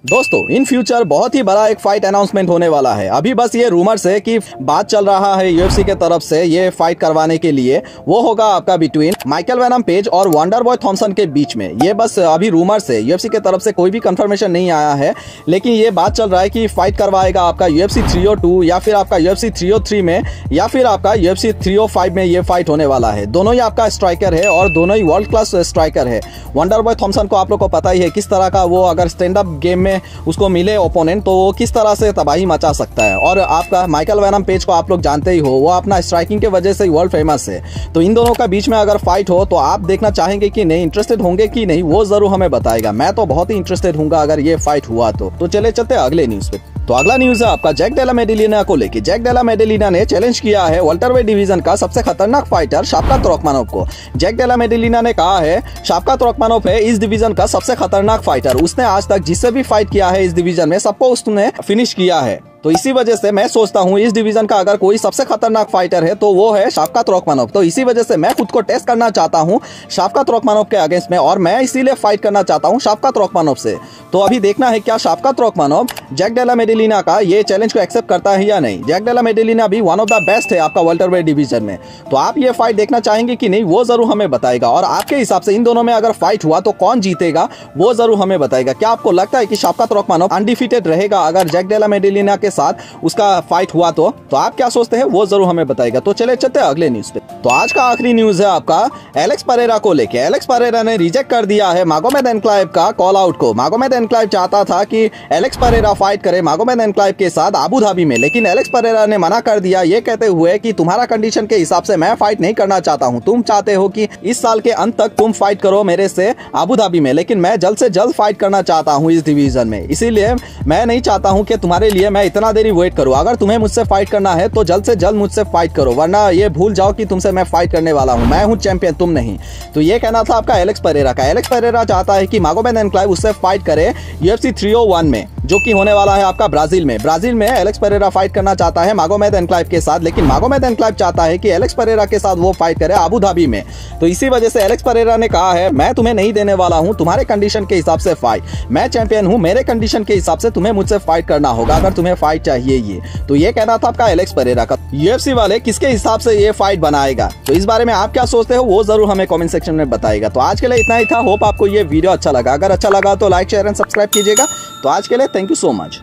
दोस्तों in future बहुत ही बड़ा एक फाइट अनाउंसमेंट होने वाला है। अभी बस ये रूमर्स है कि बात चल रहा है यूएफसी के तरफ से ये फाइट करवाने के लिए। वो होगा आपका बिटवीन माइकल वेनम पेज और वंडर बॉय थॉमसन के बीच में। ये बस अभी रूमर्स है, यूएफसी के तरफ से कोई भी कंफर्मेशन नहीं आया है, लेकिन ये बात चल रहा है कि फाइट करवाएगा आपका यूएफसी 302 या फिर आपका यूएफसी 303 में या फिर आपका यूएफसी 305 में ये फाइट होने वाला है। दोनों ही आपका स्ट्राइकर है और दोनों ही वर्ल्ड क्लास स्ट्राइकर है। वंडर बॉय थॉमसन को आप लोग को पता ही है किस तरह का वो अगर स्टैंड अप गेम में उसको मिले ओपोनेंट तो वो किस तरह से तबाही मचा सकता है। और आपका माइकल वेनम पेज को आप लोग जानते ही हो, वो अपना स्ट्राइकिंग के वजह से वर्ल्ड फेमस है। तो इन दोनों का बीच में अगर फाइट हो तो आप देखना चाहेंगे कि नहीं, इंटरेस्टेड होंगे कि नहीं, वो जरूर हमें बताएगा। मैं तो बहुत ही इंटरेस्टेड हूँगा अगर ये फाइट हुआ तो चले चलते अगले न्यूज पे। तो अगला न्यूज है आपका जैक डेला मेडेलिना को लेके। जैक डेला मेडेलिना ने चैलेंज किया है वेल्टरवेट डिवीजन का सबसे खतरनाक फाइटर शाफ्कात रखमानोव को। जैक डेला मेडेलिना ने कहा है शाफ्कात रखमानोव है इस डिवीजन का सबसे खतरनाक फाइटर। उसने आज तक जिससे भी फाइट किया है इस डिवीजन में सबको उसने फिनिश किया है। तो इसी वजह से मैं सोचता हूँ इस डिवीजन का अगर कोई सबसे खतरनाक फाइटर है तो वो है शाफ्कात रखमानोव। तो इसी वजह से मैं खुद को टेस्ट करना चाहता हूँ शाफ्कात रखमानोव के अगेंस्ट में, और मैं इसीलिए फाइट करना चाहता हूँ शाफ्कात रखमानोव से। तो अभी देखना है क्या शाफ्कात रखमानोव जैक डेला मेडेलिना का ये चैलेंज को एक्सेप्ट करता है या नहीं। जैक डेला मेडेलिना भी वन ऑफ द बेस्ट है आपका वेल्टरवेट डिवीजन में। तो आप ये फाइट देखना चाहेंगे कि नहीं, वो जरूर हमें बताएगा। और आपके हिसाब से इन दोनों में अगर फाइट हुआ तो कौन जीतेगा वो जरूर हमें बताएगा। क्या आपको लगता है कि शाफ्कात रखमानोव अनडिफीटेड रहेगा अगर जैक डेला मेडेलिना के साथ उसका फाइट हुआ तो आप क्या सोचते हैं वो जरूर हमें बताएगा। तो चले चलते हैं अगले न्यूज पे। तो आज का आखिरी न्यूज है आपका एलेक्स परेरा को लेके। एलेक्स परेरा ने रिजेक्ट कर दिया है मागोमेद एनक्लेव का कॉल आउट को। मागोमेद एनक्लेव चाहता था कि एलेक्स परेरा फाइट करे मागोमेद एनक्लेव के साथ अबू धाबी में, लेकिन एलेक्स परेरा ने मना कर दिया ये कहते हुए कि तुम्हारा कंडीशन के हिसाब से मैं फाइट नहीं करना चाहता हूं। तुम चाहते हो कि इस साल के अंत तक तुम फाइट करो मेरे से अबू धाबी में, लेकिन मैं जल्द से जल्द फाइट करना चाहता हूं इस डिवीजन में। इसीलिए मैं नहीं चाहता हूं कि तुम्हारे लिए मैं इतना देरी वेट करूं। अगर तुम्हें मुझसे फाइट करना है तो जल्द से जल्द मुझसे फाइट करो, वरना ये भूल जाओ कि तुमसे मैं फाइट करने वाला हूं। मैं हूं चैंपियन, तुम नहीं। तो ये कहना था आपका एलेक्स परेरा का। एलेक्स परेरा चाहता है कि मागोमेद एनक्लेव उससे फाइट करे यूएफसी 301 में, जो कि होने वाला है आपका ब्राजील में। ब्राजील में एलेक्स परेरा फाइट करना चाहता है मागोमेद एनक्लेव के साथ, लेकिन मागोमेद एनक्लेव चाहता है कि एलेक्स परेरा के साथ वो फाइट करे अबू धाबी में। तो इसी वजह से एलेक्स परेरा ने कहा है मैं तुम्हें नहीं देने वाला हूं तुम्हारे कंडीशन के हिसाब से फाइट। मैं चैंपियन हूं, मेरे कंडीशन के हिसाब से तुम्हें मुझसे फाइट करना होगा अगर तुम्हें फाइट चाहिए ये। तो ये कहना था आपका एलेक्स परेरा का। यूएफसी वाले किसके हिसाब से ये फाइट बनाएगा, तो इस बारे में आप क्या सोचते हो वो जरूर हमें कमेंट सेक्शन में बताएगा। तो आज के लिए इतना ही था। होप आपको ये वीडियो अच्छा लगा। अगर अच्छा लगा तो लाइक शेयर एंड सब्सक्राइब कीजिएगा। तो आज के लिए थैंक यू सो मच।